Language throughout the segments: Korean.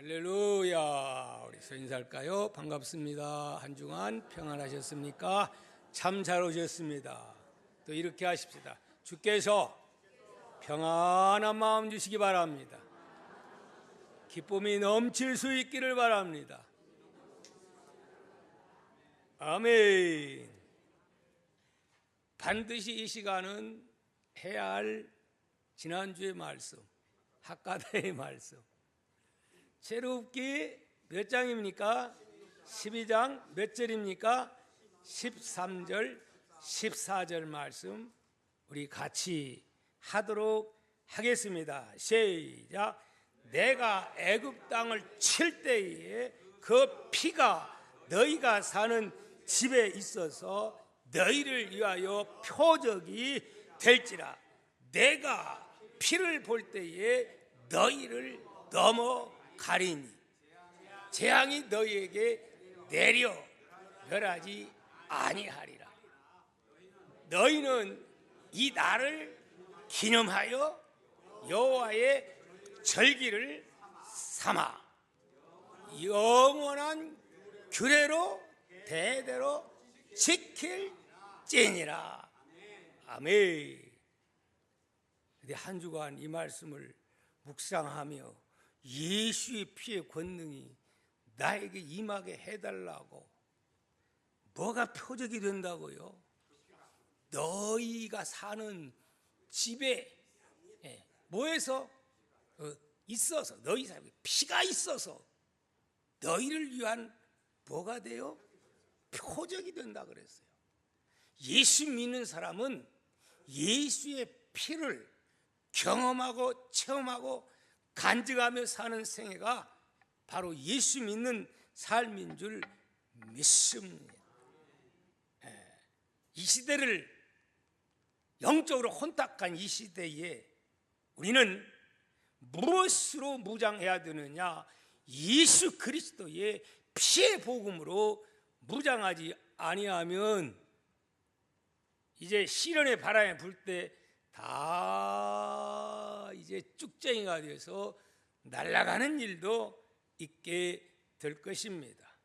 할렐루야. 우리 인사할까요? 반갑습니다. 한 주간 평안하셨습니까? 참 잘 오셨습니다. 또 이렇게 하십시다. 주께서 평안한 마음 주시기 바랍니다. 기쁨이 넘칠 수 있기를 바랍니다. 아멘. 반드시 이 시간은 해야 할 지난주의 말씀, 학가다의 말씀. 새롭게 몇 장입니까? 12장 몇 절입니까? 13절, 14절 말씀 우리 같이 하도록 하겠습니다. 시작. 내가 애굽 땅을 칠 때에 그 피가 너희가 사는 집에 있어서 너희를 위하여 표적이 될지라. 내가 피를 볼 때에 너희를 넘어가리니 재앙이 너희에게 내려 멸하지 아니하리라. 너희는 이 날을 기념하여 여호와의 절기를 삼아 영원한 규례로 대대로 지킬지니라. 아멘. 한 주간 이 말씀을 묵상하며 예수의 피의 권능이 나에게 임하게 해달라고. 뭐가 표적이 된다고요? 너희가 사는 집에 뭐에서 있어서, 너희 삶에 피가 있어서 너희를 위한 뭐가 돼요? 표적이 된다 그랬어요. 예수 믿는 사람은 예수의 피를 경험하고 체험하고 간증하며 사는 생애가 바로 예수 믿는 삶인 줄 믿습니다. 이 시대를 영적으로 혼탁한 이 시대에 우리는 무엇으로 무장해야 되느냐? 예수 그리스도의 피의 복음으로 무장하지 아니하면 이제 시련의 바람에 불 때 다 이제 쭉쟁이가 돼서 날아가는 일도 있게 될 것입니다.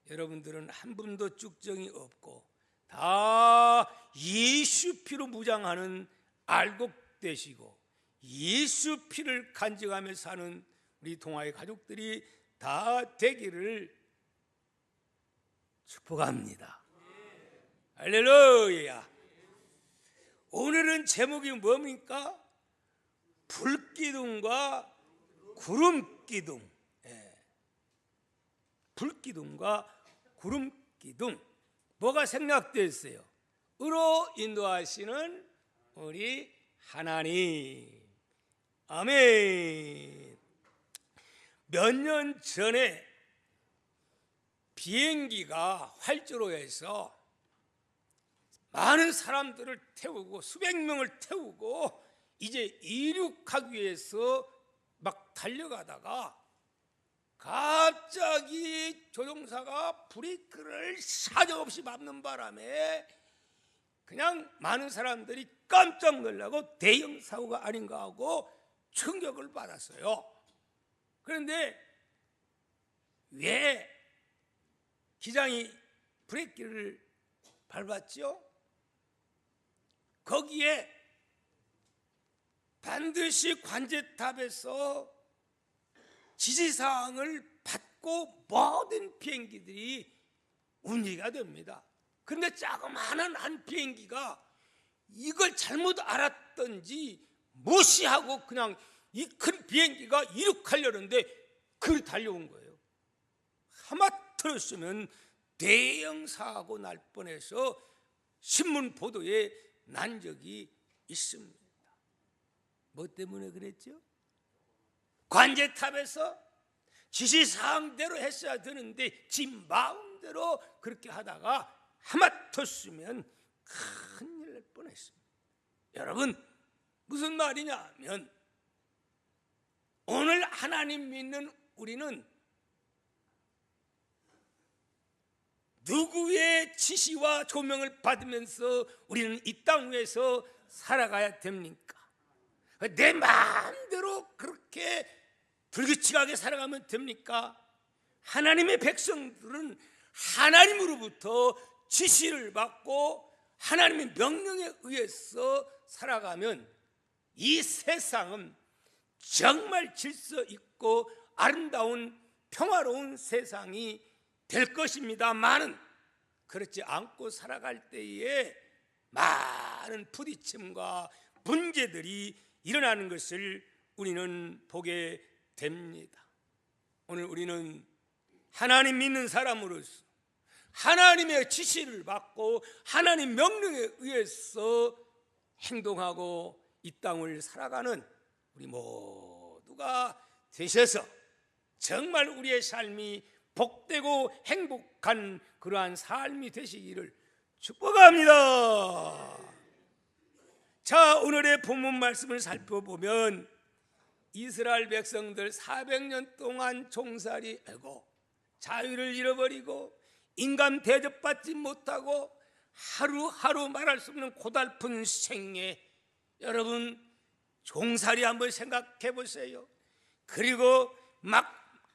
여러분들은 한 분도 쭉정이 없고 다 예수 피로 무장하는 알곡 되시고 예수 피를 간증하며 사는 우리 동아의 가족들이 다 되기를 축복합니다. 할렐루야. 오늘은 제목이 뭡니까? 불기둥과 구름기둥. 불기둥과 구름기둥. 뭐가 생략되었어요? 으로 인도하시는 우리 하나님. 아멘. 몇 년 전에 비행기가 활주로에서 많은 사람들을 태우고 수백 명을 태우고 이제 이륙하기 위해서 막 달려가다가 갑자기 조종사가 브레이크를 사정없이 밟는 바람에 그냥 많은 사람들이 깜짝 놀라고 대형 사고가 아닌가 하고 충격을 받았어요. 그런데 왜 기장이 브레이크를 밟았죠? 거기에 반드시 관제탑에서 지시사항을 받고 모든 비행기들이 운행이 됩니다. 그런데 자그마한 한 비행기가 이걸 잘못 알았던지 무시하고 그냥 이 큰 비행기가 이륙하려는데 그걸 달려온 거예요. 하마터였으면 대형 사고 날 뻔해서 신문 보도에 난 적이 있습니다. 뭐 때문에 그랬죠? 관제탑에서 지시사항대로 했어야 되는데 지 마음대로 그렇게 하다가 하마터쓰면 큰일 날 뻔했습니다. 여러분, 무슨 말이냐 하면 오늘 하나님 믿는 우리는 누구의 지시와 조명을 받으면서 우리는 이 땅 위에서 살아가야 됩니까? 내 마음대로 그렇게 불규칙하게 살아가면 됩니까? 하나님의 백성들은 하나님으로부터 지시를 받고 하나님의 명령에 의해서 살아가면 이 세상은 정말 질서 있고 아름다운 평화로운 세상이 될 것입니다만은 그렇지 않고 살아갈 때에 많은 부딪힘과 문제들이 일어나는 것을 우리는 보게 됩니다. 오늘 우리는 하나님 믿는 사람으로서 하나님의 지시를 받고 하나님 명령에 의해서 행동하고 이 땅을 살아가는 우리 모두가 되셔서 정말 우리의 삶이 복되고 행복한 그러한 삶이 되시기를 축복합니다. 자, 오늘의 본문 말씀을 살펴보면 이스라엘 백성들 400년 동안 종살이하고 자유를 잃어버리고 인간 대접받지 못하고 하루하루 말할 수 없는 고달픈 생애, 여러분 종살이 한번 생각해 보세요. 그리고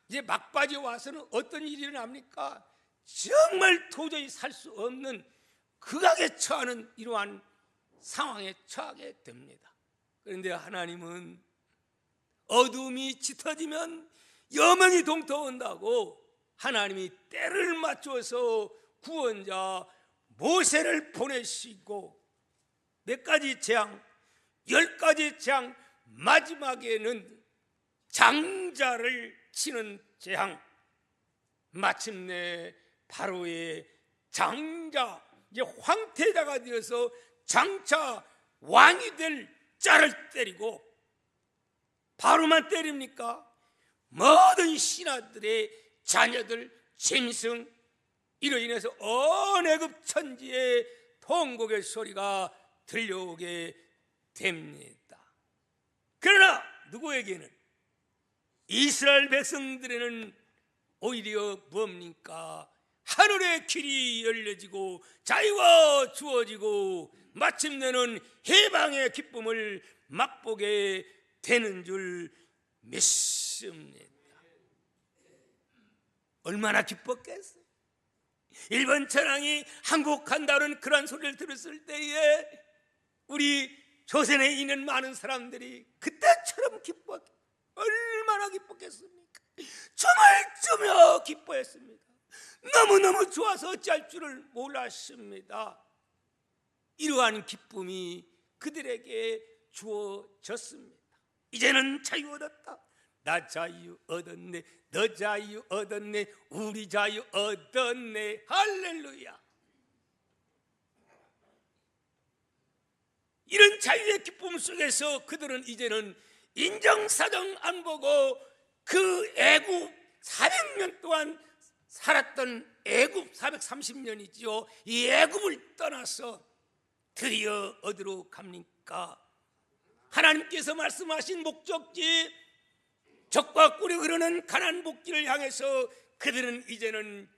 이제 막바지 와서는 어떤 일이 일어납니까? 정말 도저히 살 수 없는 극악에 처하는 이러한 상황에 처하게 됩니다. 그런데 하나님은 어둠이 짙어지면 여명이 동터온다고 하나님이 때를 맞춰서 구원자 모세를 보내시고 몇 가지 재앙, 10가지 재앙, 마지막에는 장자를 치는 재앙, 마침내 바로의 장자, 이제 황태자가 되어서 장차 왕이 될 자를 때리고, 바로만 때립니까? 모든 신하들의 자녀들, 짐승, 이로 인해서 온 애굽 천지에 통곡의 소리가 들려오게 됩니다. 그러나 누구에게는? 이스라엘 백성들에는 오히려 뭡니까? 하늘의 길이 열려지고 자유가 주어지고 마침내는 해방의 기쁨을 맛보게 되는 줄 믿습니다. 얼마나 기뻤겠어요. 일본 천황이 항복한다는 그런 소리를 들었을 때에 우리 조선에 있는 많은 사람들이 그때처럼 얼마나 기뻤겠습니까? 정말 쩌며 기뻐했습니다. 너무너무 좋아서 어찌할 줄을 몰랐습니다. 이러한 기쁨이 그들에게 주어졌습니다. 이제는 자유 얻었다. 나 자유 얻었네, 너 자유 얻었네, 우리 자유 얻었네. 할렐루야. 이런 자유의 기쁨 속에서 그들은 이제는 인정사정 안 보고 그 애굽 400년 동안 살았던 애굽 430년이지요. 이 애굽을 떠나서 드디어 어디로 갑니까? 하나님께서 말씀하신 목적지, 적과 꿀이 흐르는 가나안 복지를 향해서 그들은 이제는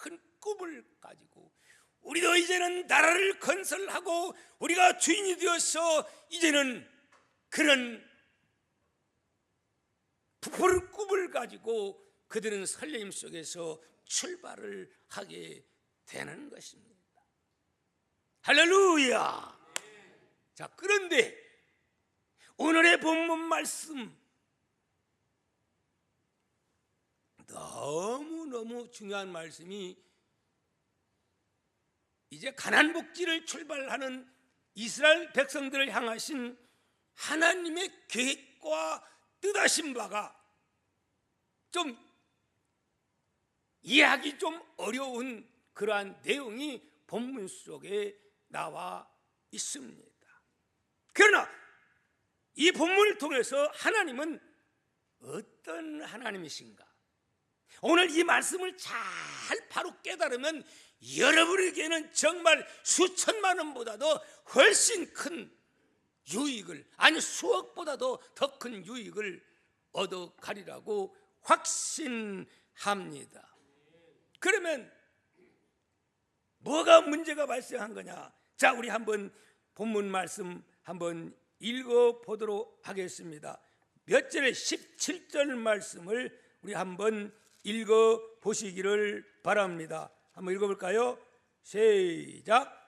큰 꿈을 가지고, 우리도 이제는 나라를 건설하고 우리가 주인이 되어서 이제는 그런 부풀은 꿈을 가지고 그들은 설레임 속에서 출발을 하게 되는 것입니다. 할렐루야. 자, 그런데 오늘의 본문 말씀 너무너무 중요한 말씀이, 이제 가나안 복지를 출발하는 이스라엘 백성들을 향하신 하나님의 계획과 뜻하신 바가 좀 이해하기 좀 어려운 그러한 내용이 본문 속에 나와 있습니다. 그러나 이 본문을 통해서 하나님은 어떤 하나님이신가? 오늘 이 말씀을 잘 바로 깨달으면 여러분에게는 정말 수천만 원보다도 훨씬 큰 유익을, 아니 수억보다도 더 큰 유익을 얻어가리라고 확신합니다. 그러면 뭐가 문제가 발생한 거냐? 자, 우리 한번 본문 말씀 한번 읽어보도록 하겠습니다. 몇 절의 17절 말씀을 우리 한번 읽어 보시기를 바랍니다. 한번 읽어볼까요? 시작.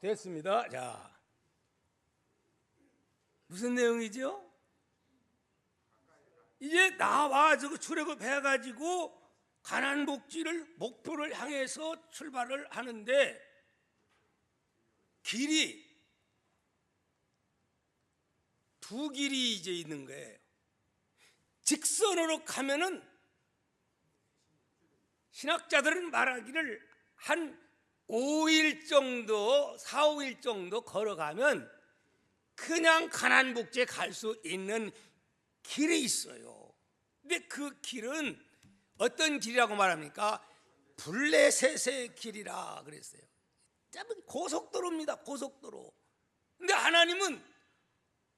됐습니다. 자, 무슨 내용이죠? 이제 나와서 출애굽 해가지고 가나안 복지를 목표를 향해서 출발을 하는데 길이 두 길이 이제 있는 거예요. 직선으로 가면은 신학자들은 말하기를 한 5일 정도, 4, 5일 정도 걸어가면 그냥 가나안 복지에 갈 수 있는 길이 있어요. 근데 그 길은 어떤 길이라고 말합니까? 블레셋의 길이라 그랬어요. 고속도로입니다. 고속도로. 근데 하나님은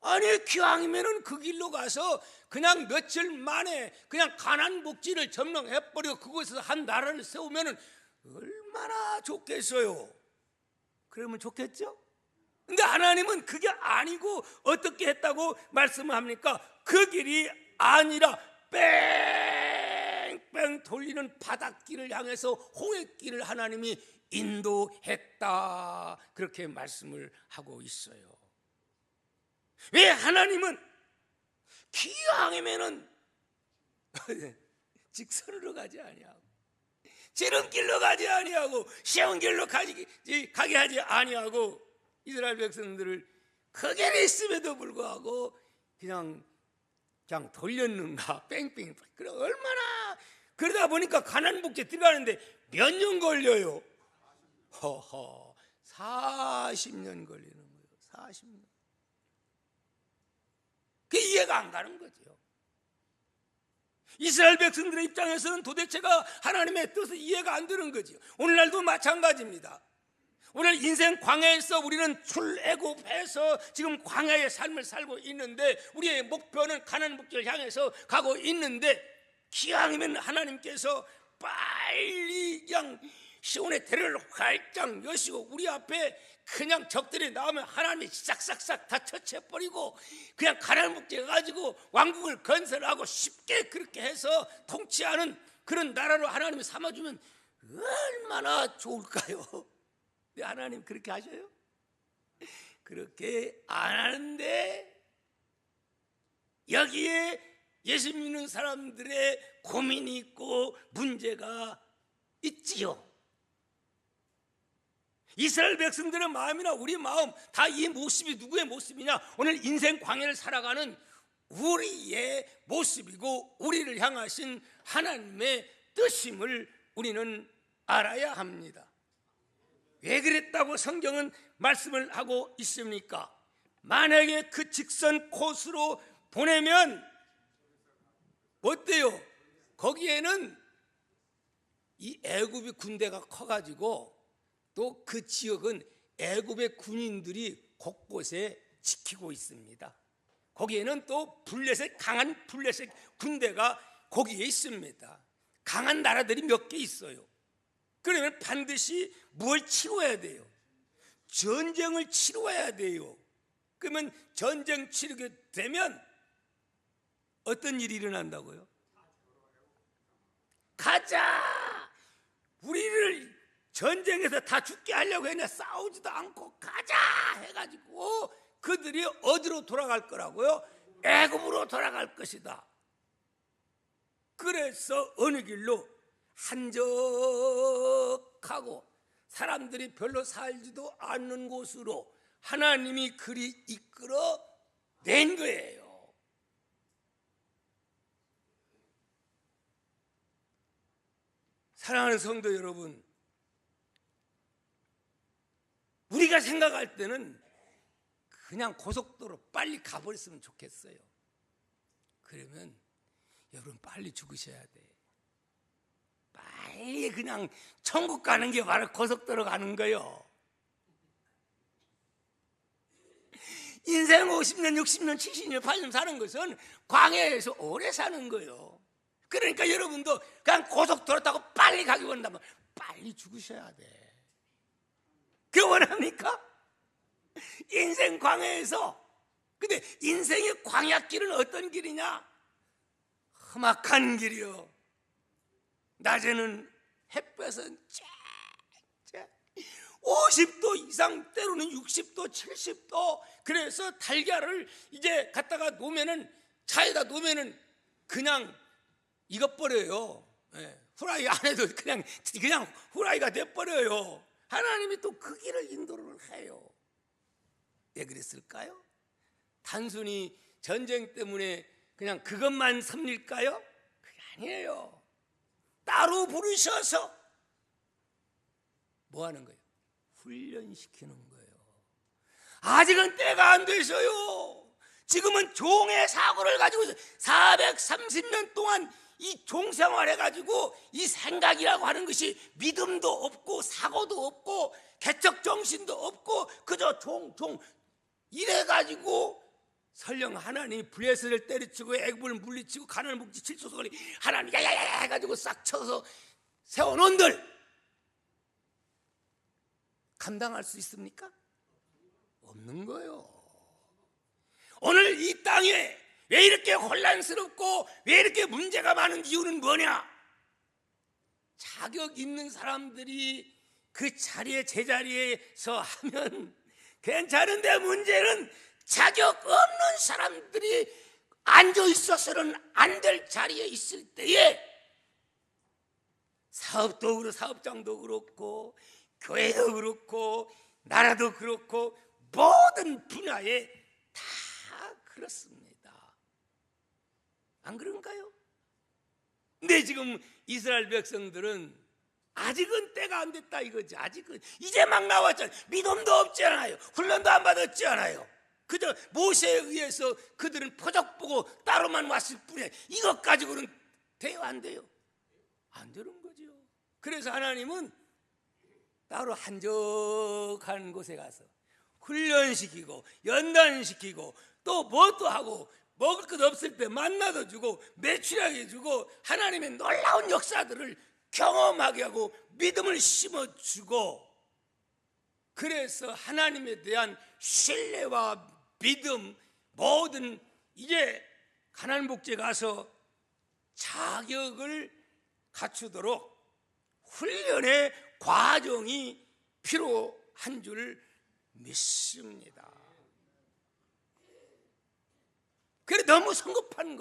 아니 기왕이면은 그 길로 가서 그냥 며칠 만에 그냥 가나안 복지를 점령해버리고 그곳에서 한 나라를 세우면은 얼마나 좋겠어요. 그러면 좋겠죠? 근데 하나님은 그게 아니고 어떻게 했다고 말씀합니까? 그 길이 아니라 뺑뺑 돌리는 바닷길을 향해서 홍해길을 하나님이 인도했다, 그렇게 말씀을 하고 있어요. 왜 하나님은 기왕이면은 직선으로 가지 아니하고 지름길로 가지 아니하고 쉬운 길로 가게 하지 아니하고 이스라엘 백성들을 그 길이 있음에도 불구하고 그냥 돌렸는가 뺑뺑. 그래 얼마나 그러다 보니까 가나안 복지에 들어가는데 몇 년 걸려요? 허허 40년 걸리는 거예요. 40년. 그게 이해가 안 가는 거죠. 이스라엘 백성들의 입장에서는 도대체가 하나님의 뜻을 이해가 안 되는 거죠. 오늘날도 마찬가지입니다. 오늘 인생 광야에서 우리는 출애굽해서 지금 광야의 삶을 살고 있는데 우리의 목표는 가나안 복지를 향해서 가고 있는데 기왕이면 하나님께서 빨리 그냥 시온의 대를 활짝 여시고 우리 앞에 그냥 적들이 나오면 하나님이 싹싹싹 다 처치해버리고 그냥 가나안 복지에 가지고 왕국을 건설하고 쉽게 그렇게 해서 통치하는 그런 나라로 하나님이 삼아주면 얼마나 좋을까요? 근데 하나님 그렇게 하셔요? 그렇게 안 하는데 여기에 예수 믿는 사람들의 고민이 있고 문제가 있지요. 이스라엘 백성들의 마음이나 우리 마음 다 이 모습이 누구의 모습이냐? 오늘 인생 광야를 살아가는 우리의 모습이고 우리를 향하신 하나님의 뜻임을 우리는 알아야 합니다. 왜 그랬다고 성경은 말씀을 하고 있습니까? 만약에 그 직선 코스로 보내면 어때요? 거기에는 이 애굽의 군대가 커가지고 또 그 지역은 애굽의 군인들이 곳곳에 지키고 있습니다. 거기에는 또 강한 블레셋 군대가 거기에 있습니다. 강한 나라들이 몇 개 있어요. 그러면 반드시 뭘 치러야 돼요? 전쟁을 치러야 돼요. 그러면 전쟁 치르게 되면 어떤 일이 일어난다고요? 가자! 우리를 전쟁에서 다 죽게 하려고 했냐? 싸우지도 않고 가자 해가지고 그들이 어디로 돌아갈 거라고요? 애굽으로 돌아갈 것이다. 그래서 어느 길로 한적하고 사람들이 별로 살지도 않는 곳으로 하나님이 그리 이끌어 낸 거예요. 사랑하는 성도 여러분, 우리가 생각할 때는 그냥 고속도로 빨리 가버렸으면 좋겠어요. 그러면 여러분 빨리 죽으셔야 돼. 빨리 그냥 천국 가는 게 바로 고속도로 가는 거요. 50년, 60년, 70년, 80년 사는 것은 광야에서 오래 사는 거예요. 그러니까 여러분도 그냥 고속도로 타고 빨리 가기 원한다면 빨리 죽으셔야 돼. 그거 원합니까? 인생 광야에서. 근데 인생의 광야길은 어떤 길이냐? 험악한 길이요. 낮에는 햇볕은 쫙쫙 50도 이상, 때로는 60도, 70도. 그래서 달걀을 이제 갖다가 놓으면은, 차에다 놓으면은 그냥 익어버려요. 후라이 안에도 그냥 후라이가 돼버려요. 하나님이 또 그 길을 인도를 해요. 왜 그랬을까요? 단순히 전쟁 때문에 그냥 그것만 섭릴까요? 그게 아니에요. 따로 부르셔서 뭐 하는 거예요? 훈련시키는 거예요. 아직은 때가 안 되셔요. 지금은 종의 사고를 가지고 430년 동안 이 종생활 해가지고 이 생각이라고 하는 것이 믿음도 없고 사고도 없고 개척 정신도 없고 그저 종 이래가지고 설령 하나님이 블레셋을 때려치고 애굽을 물리치고 가나안을 묵지 칠소석을 하나님 야야야 해가지고 싹 쳐서 세워놓은들 감당할 수 있습니까? 없는 거예요. 오늘 이 땅에 왜 이렇게 혼란스럽고 왜 이렇게 문제가 많은 이유는 뭐냐? 자격 있는 사람들이 그 자리에 제자리에서 하면 괜찮은데 문제는 자격 없는 사람들이 앉아 있어서는 안 될 자리에 있을 때에 사업도 그렇고 사업장도 그렇고 교회도 그렇고 나라도 그렇고 모든 분야에 다 그렇습니다. 안 그런가요? 근데 지금 이스라엘 백성들은 아직은 때가 안 됐다 이거지. 아직은 이제 막 나왔잖아요. 믿음도 없지 않아요. 훈련도 안 받았지 않아요. 그저 모세에 의해서 그들은 표적 보고 따로만 왔을 뿐이에요. 이것 가지고는 돼요 안 돼요? 안 되는 거죠. 그래서 하나님은 따로 한적한 곳에 가서 훈련시키고 연단시키고 또 뭣도 하고 먹을 것 없을 때 만나도 주고 매출하게 주고 하나님의 놀라운 역사들을 경험하게 하고 믿음을 심어주고 그래서 하나님에 대한 신뢰와 믿음 모든 이제 가나안 복지에 가서 자격을 갖추도록 훈련의 과정이 필요한 줄 믿습니다. 그래 너무 성급한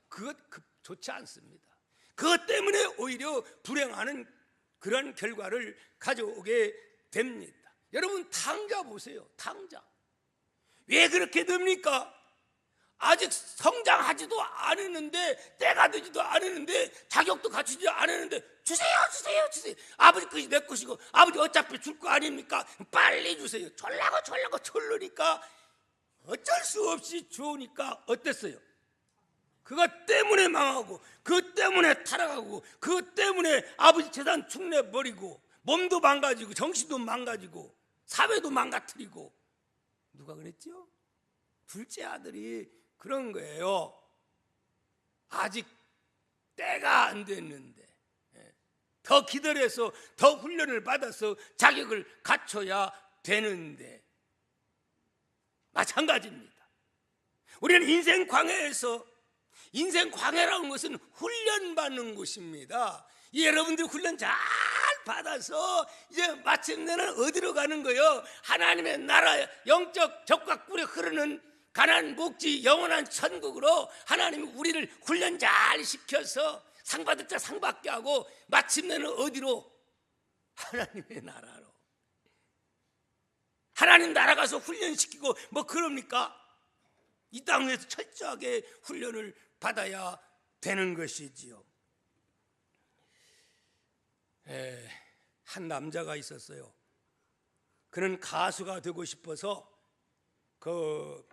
그것 좋지 않습니다. 그것 때문에 오히려 불행하는 그런 결과를 가져오게 됩니다. 여러분 탕자 보세요. 탕자 왜 그렇게 됩니까? 아직 성장하지도 않았는데 때가 되지도 않았는데 자격도 갖추지 않았는데 주세요. 아버지 것이 내 것이고 아버지 어차피 줄 거 아닙니까? 빨리 주세요. 졸라고 졸르니까 어쩔 수 없이 주우니까 어땠어요? 그것 때문에 망하고 그것 때문에 타락하고 그것 때문에 아버지 재산 축내버리고 몸도 망가지고 정신도 망가지고 사회도 망가뜨리고 누가 그랬죠? 둘째 아들이 그런 거예요. 아직 때가 안 됐는데 더 기다려서 더 훈련을 받아서 자격을 갖춰야 되는데 마찬가지입니다. 우리는 인생 광야에서 인생 광야라는 것은 훈련받는 곳입니다. 여러분들이 훈련 잘 받아서 이제 마침내는 어디로 가는 거예요? 하나님의 나라 영적 적각불에 흐르는 가나안 복지 영원한 천국으로 하나님이 우리를 훈련 잘 시켜서 상 받을 자 상 받게 하고 마침내는 어디로? 하나님의 나라로. 하나님 나라 가서 훈련시키고 뭐 그럽니까? 이 땅에서 철저하게 훈련을 받아야 되는 것이지요. 한 남자가 있었어요. 그는 가수가 되고 싶어서 그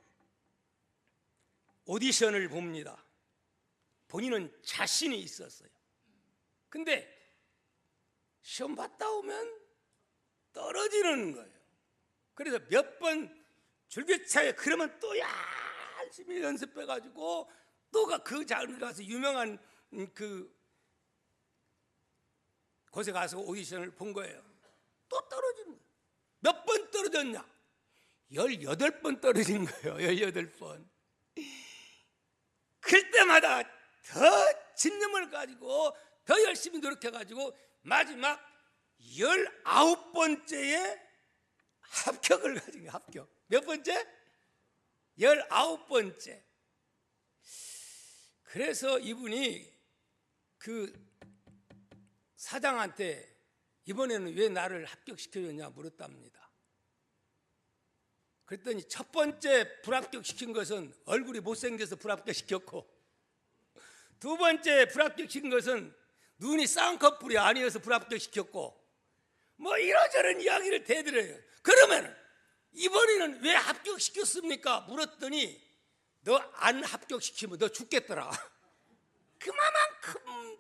오디션을 봅니다. 본인은 자신이 있었어요. 근데 시험 봤다 오면 떨어지는 거예요. 그래서 몇 번 줄기차게 그러면 또 열심히 연습해가지고 또가 그 장을 가서 유명한 그 곳에 가서 오디션을 본 거예요. 또 떨어지는 거예요. 몇 번 떨어졌냐? 18번 떨어진 거예요. 18번. 그럴 때마다 더 집념을 가지고 더 열심히 노력해가지고 마지막 19번째에 합격을 가진 거예요. 합격. 몇 번째? 19번째. 그래서 이분이 그 사장한테 이번에는 왜 나를 합격시켜줬냐 물었답니다. 그랬더니 첫 번째 불합격시킨 것은 얼굴이 못생겨서 불합격시켰고, 두 번째 불합격시킨 것은 눈이 쌍꺼풀이 아니어서 불합격시켰고, 뭐 이러저런 이야기를 대드려요. 그러면 이번에는 왜 합격시켰습니까? 물었더니 너 안 합격시키면 너 죽겠더라. 그만큼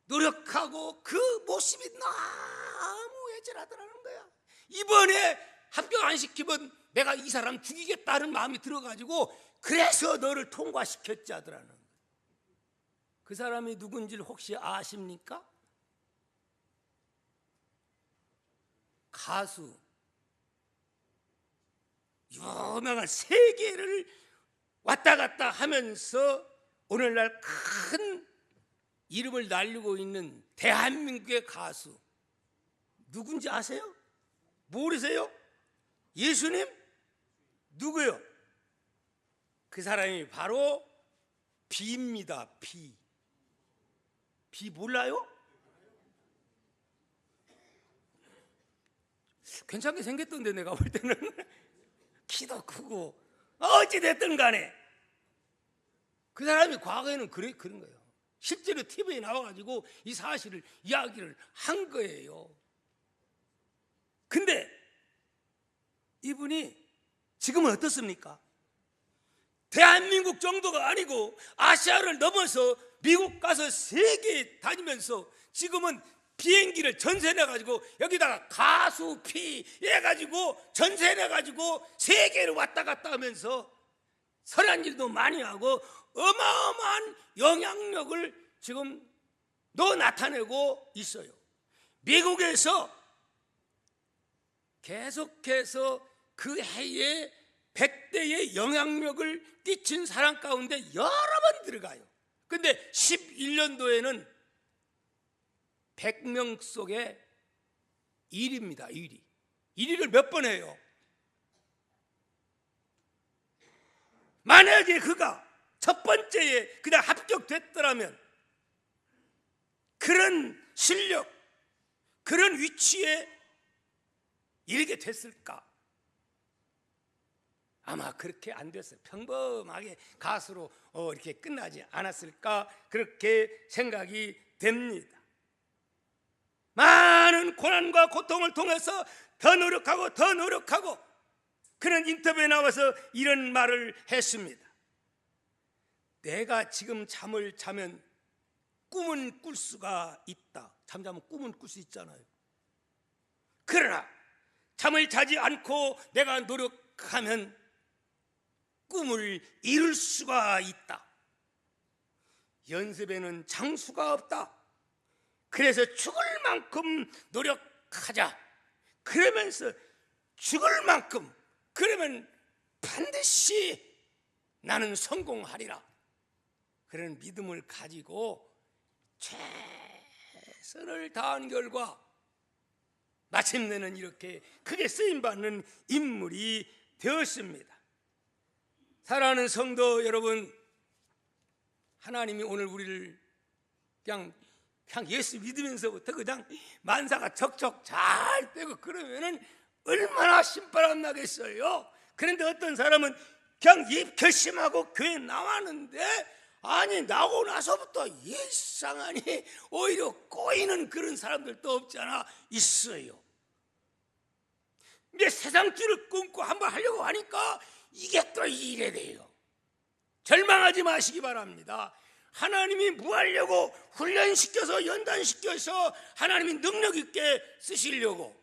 노력하고 그 모습이 너무 애절하더라는 거야. 이번에 합격 안 시키면 내가 이 사람 죽이겠다는 마음이 들어가지고 그래서 너를 통과시켰지 하더라는 거야. 그 사람이 누군지를 혹시 아십니까? 가수, 유명한 세계를 왔다 갔다 하면서 오늘날 큰 이름을 날리고 있는 대한민국의 가수, 누군지 아세요? 모르세요? 예수님? 누구요? 그 사람이 바로 비입니다. 비. 비 몰라요? 괜찮게 생겼던데 내가 볼 때는. 키도 크고 어찌됐든 간에 그 사람이 과거에는 그런 거예요. 실제로 TV에 나와가지고 이 사실을 이야기를 한 거예요. 근데 이분이 지금은 어떻습니까? 대한민국 정도가 아니고 아시아를 넘어서 미국 가서 세계 다니면서 지금은 비행기를 전세내가지고 여기다가 가수 피 해가지고 전세내가지고 세계를 왔다 갔다 하면서 선한 일도 많이 하고 어마어마한 영향력을 지금 나타내고 있어요. 미국에서 계속해서 그 해에 100대의 영향력을 끼친 사람 가운데 여러 번 들어가요. 근데 11년도에는 100명 속에 1위입니다. 1위. 1위를 몇 번 해요? 만약에 그가 첫 번째에 그냥 합격됐더라면 그런 실력, 그런 위치에 이르게 됐을까? 아마 그렇게 안 됐어요. 평범하게 가수로 이렇게 끝나지 않았을까? 그렇게 생각이 됩니다. 많은 고난과 고통을 통해서 더 노력하고 그런 인터뷰에 나와서 이런 말을 했습니다. 내가 지금 잠을 자면 꿈은 꿀 수가 있다. 잠자면 꿈은 꿀 수 있잖아요. 그러나 잠을 자지 않고 내가 노력하면 꿈을 이룰 수가 있다. 연습에는 장수가 없다. 그래서 죽을 만큼 노력하자. 그러면서 죽을 만큼, 그러면 반드시 나는 성공하리라. 그런 믿음을 가지고 최선을 다한 결과 마침내는 이렇게 크게 쓰임받는 인물이 되었습니다. 사랑하는 성도 여러분, 하나님이 오늘 우리를 그냥 예수 믿으면서부터 그냥 만사가 척척 잘 되고 그러면은 얼마나 신바람 나겠어요. 그런데 어떤 사람은 그냥 입 결심하고 교회 나왔는데 아니 나오고 나서부터 이상하니 오히려 꼬이는 그런 사람들도 없지 않아 있어요. 근데 세상줄을 끊고 한번 하려고 하니까 이게 또 이래 돼요. 절망하지 마시기 바랍니다. 하나님이 뭐 하려고 훈련시켜서 연단시켜서 하나님이 능력 있게 쓰시려고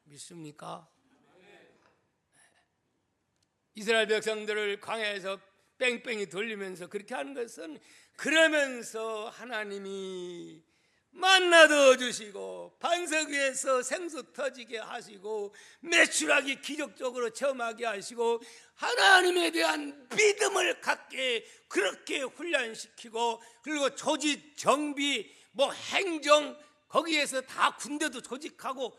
믿습니까? 이스라엘 백성들을 광야에서 뺑뺑이 돌리면서 그렇게 하는 것은, 그러면서 하나님이 만나도 주시고 반석 위에서 생수 터지게 하시고 메추라기 기적적으로 체험하게 하시고 하나님에 대한 믿음을 갖게 그렇게 훈련시키고, 그리고 조직 정비 뭐 행정 거기에서 다 군대도 조직하고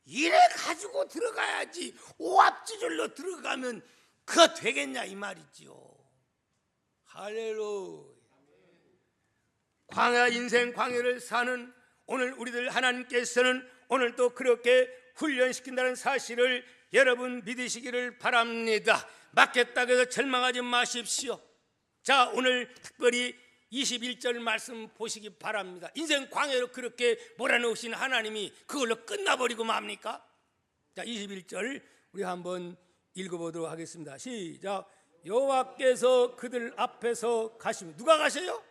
이래 가지고 들어가야지 오합지졸로 들어가면 그거 되겠냐 이 말이지요. 할렐루야. 광야, 인생 광야를 사는 오늘 우리들 하나님께서는 오늘 또 그렇게 훈련시킨다는 사실을 여러분 믿으시기를 바랍니다. 맞겠다고 해서 절망하지 마십시오. 자, 오늘 특별히 21절 말씀 보시기 바랍니다. 인생 광야로 그렇게 몰아넣으신 하나님이 그걸로 끝나버리고 맙니까? 자, 21절 우리 한번 읽어보도록 하겠습니다. 시작. 여호와께서 그들 앞에서 가시면, 누가 가셔요?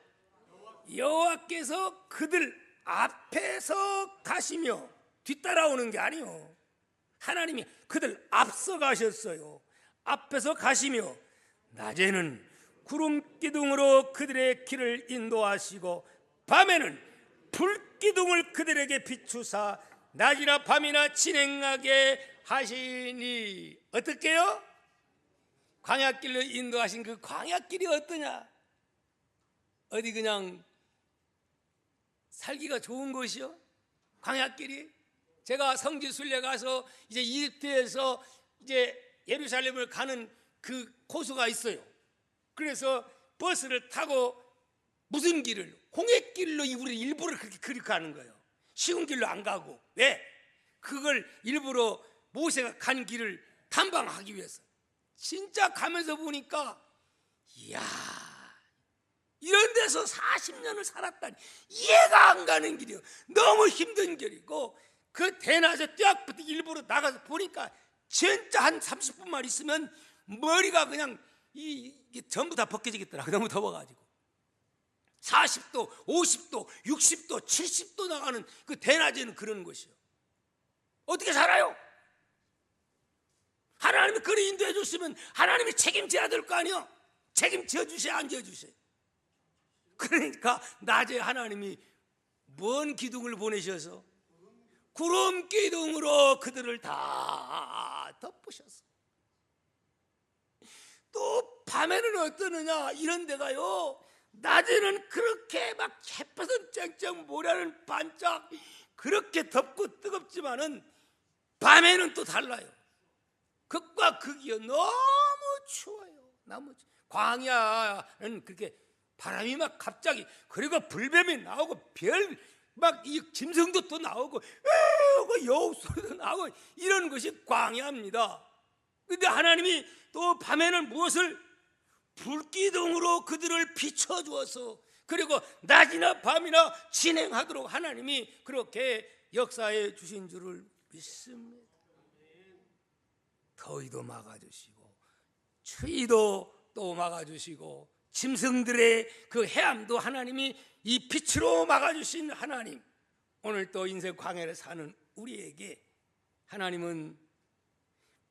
여호와께서 그들 앞에서 가시며, 뒤따라오는 게 아니요, 하나님이 그들 앞서 가셨어요. 앞에서 가시며 낮에는 구름기둥으로 그들의 길을 인도하시고 밤에는 불기둥을 그들에게 비추사 낮이나 밤이나 진행하게 하시니. 어떻게요? 광야길로 인도하신 그 광야길이 어떠냐? 어디 그냥 살기가 좋은 곳이요? 광야길이? 제가 성지 순례 가서 이제 이집트에서 이제 예루살렘을 가는 그 코스가 있어요. 그래서 버스를 타고 무슨 길을, 홍해길로 우리 일부러 그렇게 가는 거예요. 쉬운 길로 안 가고. 왜? 그걸 일부러 모세가 간 길을 탐방하기 위해서. 진짜 가면서 보니까 이야, 이런 데서 40년을 살았다니 이해가 안 가는 길이요. 너무 힘든 길이고, 그 대낮에 떼약부터 일부러 나가서 보니까 진짜 한 30분만 있으면 머리가 그냥 이게 전부 다 벗겨지겠더라. 너무 더워가지고 40도, 50도, 60도, 70도 나가는 그 대낮에는 그런 것이요. 어떻게 살아요? 하나님이 그리 인도해 줬으면 하나님이 책임져야 될 거 아니요? 책임져 주세요, 안 져 주세요? 그러니까 낮에 하나님이 뭔 기둥을 보내셔서 구름 기둥으로 그들을 다 덮으셨어. 또 밤에는 어떠느냐? 이런 데가요, 낮에는 그렇게 막 햇볕은 쨍쨍, 모래는 반짝 그렇게 덥고 뜨겁지만은 밤에는 또 달라요. 극과 극이요. 너무 추워요. 너무 광야는 그렇게 바람이 막 갑자기, 그리고 불뱀이 나오고 별 막 이 짐승도 또 나오고 여우 소리도 나오고 이런 것이 광야입니다. 근데 하나님이 또 밤에는 무엇을? 불기둥으로 그들을 비춰주어서, 그리고 낮이나 밤이나 진행하도록 하나님이 그렇게 역사해 주신 줄을 믿습니다. 더위도 막아주시고 추위도 또 막아주시고 짐승들의 그 해함도 하나님이 이 빛으로 막아주신 하나님, 오늘 또 인생 광야를 사는 우리에게 하나님은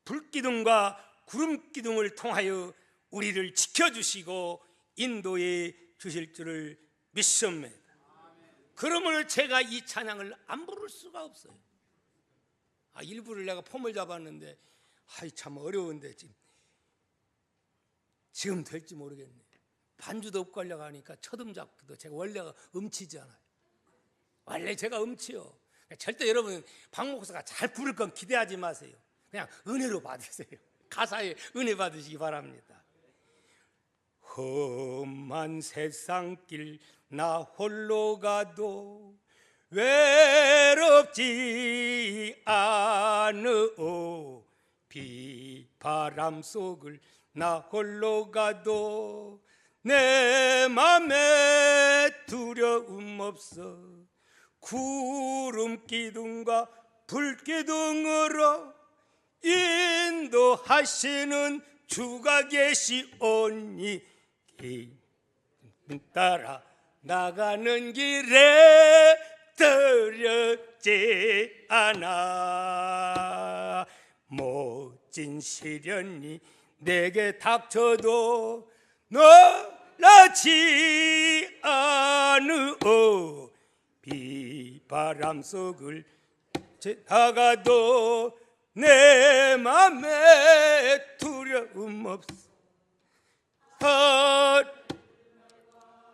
불기둥과 구름기둥을 통하여 우리를 지켜주시고 인도해 주실 줄을 믿습니다. 그러므로 제가 이 찬양을 안 부를 수가 없어요. 일부를 내가 폼을 잡았는데 참 어려운데 지금 될지 모르겠네. 반주도 없고 하려고 하니까 첫음 잡기도, 제가 원래가 음치잖아요. 원래 제가 음치요. 절대 여러분 박 목사가 잘 부를 건 기대하지 마세요. 그냥 은혜로 받으세요. 가사에 은혜 받으시기 바랍니다. 험한 세상길 나 홀로 가도 외롭지 않으오. 비바람 속을 나 홀로 가도 내 맘에 두려움 없어. 구름 기둥과 불기둥으로 인도하시는 주가 계시오니 따라 나가는 길에 두렵지 않아. 멋진 시련이 내게 닥쳐도 놀라지 않으오. 비바람 속을 지나가도 내 맘에 두려움 없어.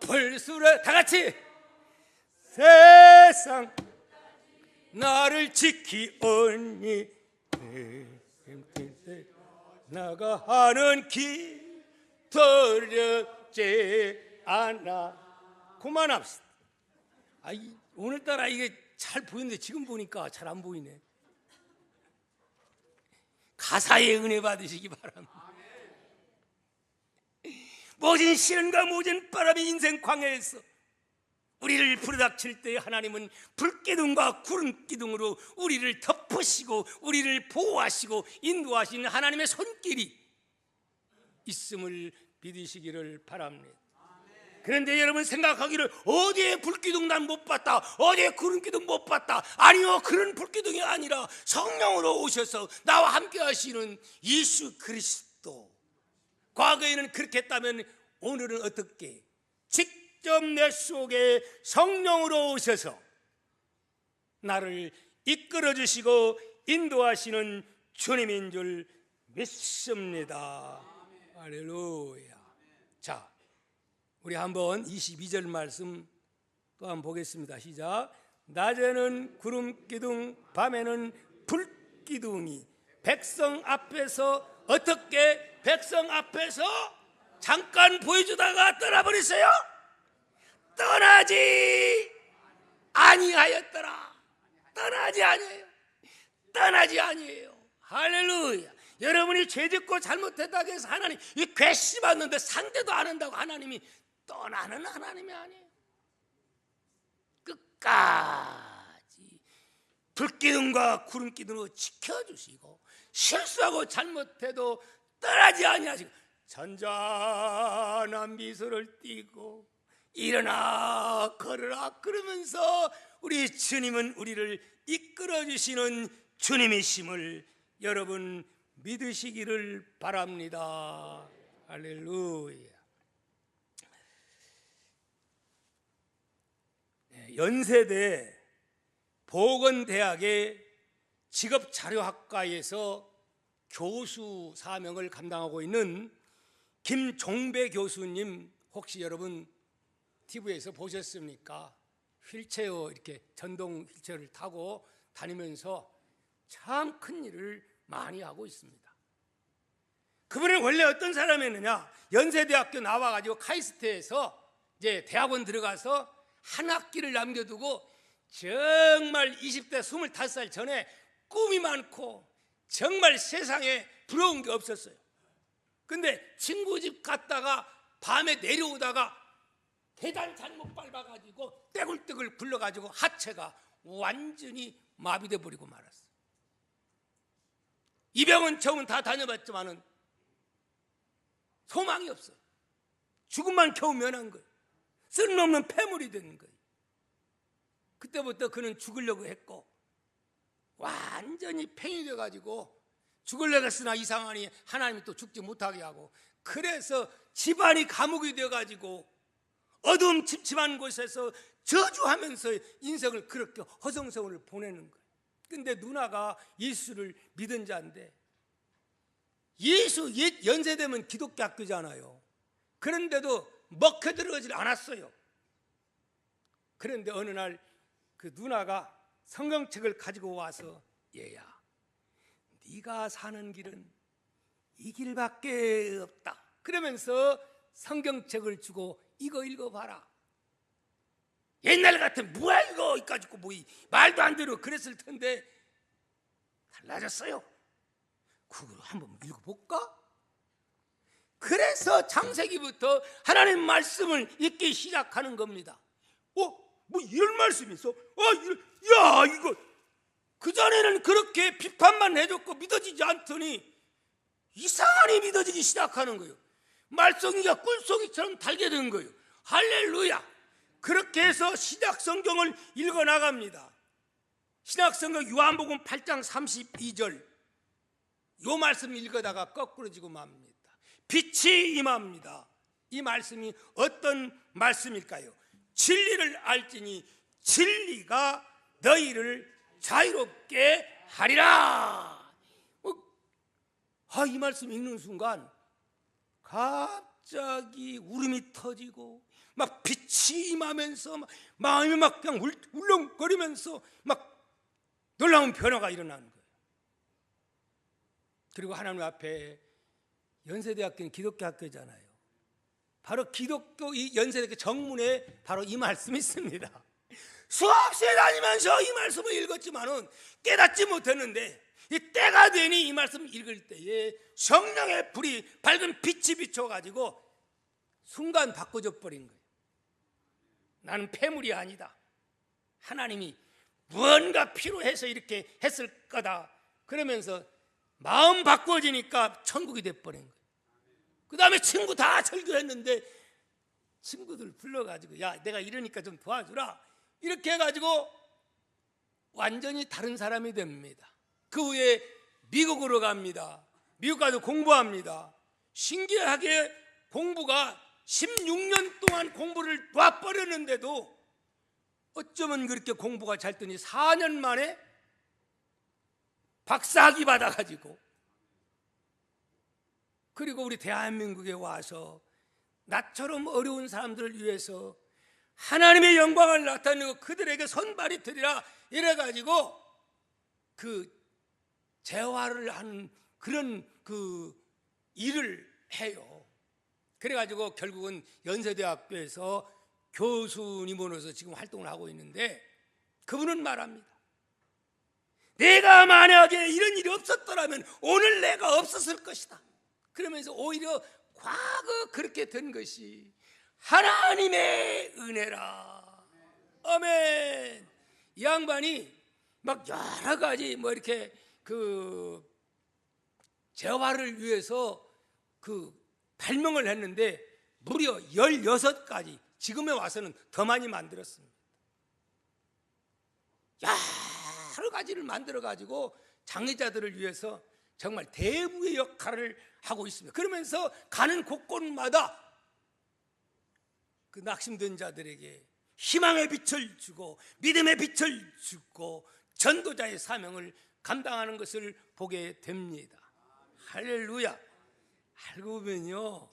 벌수를 다 같이 세상 나를 지키오니 나가 하는 길 두렵지 않아. 그만합시다. 오늘따라 이게 잘 보이는데 지금 보니까 잘 안 보이네. 가사의 은혜 받으시기 바랍니다. 모진 시련과 모진 바람이 인생 광야에서 우리를 부르닥칠 때 하나님은 불기둥과 구름기둥으로 우리를 덮으시고 우리를 보호하시고 인도하시는 하나님의 손길이 있음을 믿으시기를 바랍니다. 그런데 여러분 생각하기를 어디에 불기둥 난 못 봤다, 어디에 구름기둥 못 봤다. 아니요, 그런 불기둥이 아니라 성령으로 오셔서 나와 함께 하시는 예수 그리스도. 과거에는 그렇게 했다면 오늘은 어떻게? 직접 내 속에 성령으로 오셔서 나를 이끌어 주시고 인도하시는 주님인 줄 믿습니다. 할렐루야. 자, 우리 한번 22절 말씀 또 한번 보겠습니다. 시작. 낮에는 구름기둥, 밤에는 불기둥이 백성 앞에서 어떻게 백성 앞에서 잠깐 보여주다가 떠나버렸어요? 떠나지 아니하였더라. 떠나지 아니에요. 떠나지 아니에요. 할렐루야. 여러분이 죄짓고 잘못했다고 해서 하나님 이 괘씸했는데 상대도 안 한다고 하나님이 떠나는 하나님이 아니에요. 끝까지 불기둥과 구름기둥으로 지켜주시고 실수하고 잘못해도 떠나지 아니하시고 잔잔한 미소를 띠고 일어나 걸으라 그러면서 우리 주님은 우리를 이끌어 주시는 주님이심을 여러분 믿으시기를 바랍니다. 할렐루야. 연세대 보건대학의 직업자료학과에서 교수 사명을 감당하고 있는 김종배 교수님, 혹시 여러분 TV에서 보셨습니까? 휠체어, 이렇게 전동 휠체어를 타고 다니면서 참 큰 일을 많이 하고 있습니다. 그분은 원래 어떤 사람이었느냐? 연세대학교 나와가지고 카이스트에서 이제 대학원 들어가서 한 학기를 남겨두고 정말 20대 25살 전에 꿈이 많고 정말 세상에 부러운 게 없었어요. 근데 친구 집 갔다가 밤에 내려오다가 계단 잘못 밟아가지고 떼굴떼굴 굴러가지고 하체가 완전히 마비돼 버리고 말았어요. 이 병원 저은 다 다녀봤지만은 소망이 없어요. 죽음만 겨우 면한 거예요. 쓸모없는 폐물이 된 거예요. 그때부터 그는 죽으려고 했고 완전히 팽이 돼가지고 죽으려고 했으나 이상하니 하나님이 또 죽지 못하게 하고, 그래서 집안이 감옥이 돼가지고 어두움 침침한 곳에서 저주하면서 인생을 그렇게 허송세월을 보내는 거예요. 근데 누나가 예수를 믿은 자인데, 예수 연세대면 기독교 학교잖아요. 그런데도 먹혀 들어가질 않았어요. 그런데 어느 날 그 누나가 성경책을 가지고 와서, 얘야, 네가 사는 길은 이 길밖에 없다. 그러면서 성경책을 주고 이거 읽어봐라. 옛날 같은 뭐야 이거 이까짓고 뭐 말도 안 되고 그랬을 텐데 달라졌어요. 그걸 한번 읽어볼까? 그래서 창세기부터 하나님 말씀을 읽기 시작하는 겁니다. 뭐 이런 말씀이 있어? 야, 이거 그전에는 그렇게 비판만 해줬고 믿어지지 않더니 이상하게 믿어지기 시작하는 거예요. 말썽이가 꿀송이처럼 달게 된 거예요. 할렐루야. 그렇게 해서 신약성경을 읽어나갑니다. 신약성경 요한복음 8장 32절 요 말씀 읽어다가 거꾸로 지고 맙니다. 빛이 임합니다. 이 말씀이 어떤 말씀일까요? 진리를 알지니 진리가 너희를 자유롭게 하리라. 이 말씀 읽는 순간 갑자기 울음이 터지고 막 빛이 임하면서 마음이 막 그냥 울렁거리면서 막 놀라운 변화가 일어나는 거예요. 그리고 하나님 앞에 연세대학교는 기독교 학교잖아요. 바로 기독교 이 연세대학교 정문에 바로 이 말씀이 있습니다. 수업시에 다니면서 이 말씀을 읽었지만은 깨닫지 못했는데 이 때가 되니 이 말씀 읽을 때에 성령의 불이 밝은 빛이 비춰가지고 순간 바꿔져 버린 거예요. 나는 폐물이 아니다. 하나님이 무언가 필요해서 이렇게 했을 거다. 그러면서 마음 바꿔지니까 천국이 돼버린 거예요. 그 다음에 친구 다 설교했는데 친구들 불러가지고 야 내가 이러니까 좀 도와주라 이렇게 해가지고 완전히 다른 사람이 됩니다. 그 후에 미국으로 갑니다. 미국 가서 공부합니다. 신기하게 공부가 16년 동안 공부를 놔버렸는데도 어쩌면 그렇게 공부가 잘 되니 4년 만에 박사학위 받아가지고 그리고 우리 대한민국에 와서 나처럼 어려운 사람들을 위해서 하나님의 영광을 나타내고 그들에게 손발이 되리라 이래가지고 그 재활을 하는 그런 그 일을 해요. 그래가지고 결국은 연세대학교에서 교수님으로서 지금 활동을 하고 있는데 그분은 말합니다. 내가 만약에 이런 일이 없었더라면 오늘 내가 없었을 것이다. 그러면서 오히려 과거 그렇게 된 것이 하나님의 은혜라. 아멘. 이 양반이 막 여러 가지 뭐 이렇게 그 재활을 위해서 그 발명을 했는데 무려 16가지 지금에 와서는 더 많이 만들었습니다. 여러 가지를 만들어 가지고 장애자들을 위해서 정말 대부의 역할을 하고 있습니다. 그러면서 가는 곳곳마다 그 낙심된 자들에게 희망의 빛을 주고 믿음의 빛을 주고 전도자의 사명을 감당하는 것을 보게 됩니다. 할렐루야. 알고 보면요,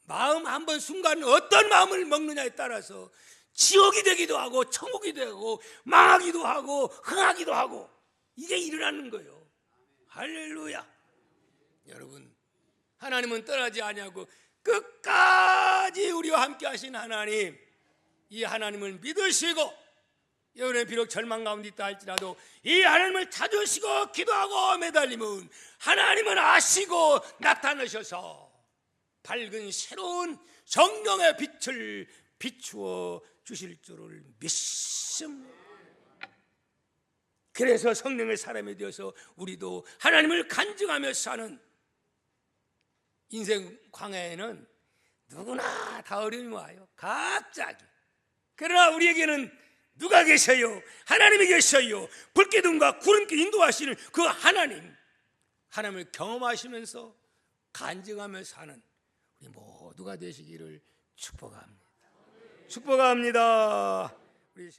마음 한번 순간 어떤 마음을 먹느냐에 따라서 지옥이 되기도 하고 천국이 되고 망하기도 하고 흥하기도 하고 이게 일어나는 거예요. 할렐루야. 여러분, 하나님은 떠나지 아니하고 끝까지 우리와 함께 하신 하나님, 이 하나님을 믿으시고 여러분의 비록 절망 가운데 있다 할지라도 이 하나님을 찾으시고 기도하고 매달리면 하나님은 아시고 나타나셔서 밝은 새로운 성령의 빛을 비추어 주실 줄을 믿습니다. 그래서 성령의 사람이 되어서 우리도 하나님을 간증하며 사는 인생 광야에는 누구나 다 어려움이 와요. 갑자기. 그러나 우리에게는 누가 계셔요? 하나님이 계셔요. 불기둥과 구름길 인도하시는 그 하나님을 경험하시면서 간증하며 사는 우리 모두가 되시기를 축복합니다. 축복합니다. 우리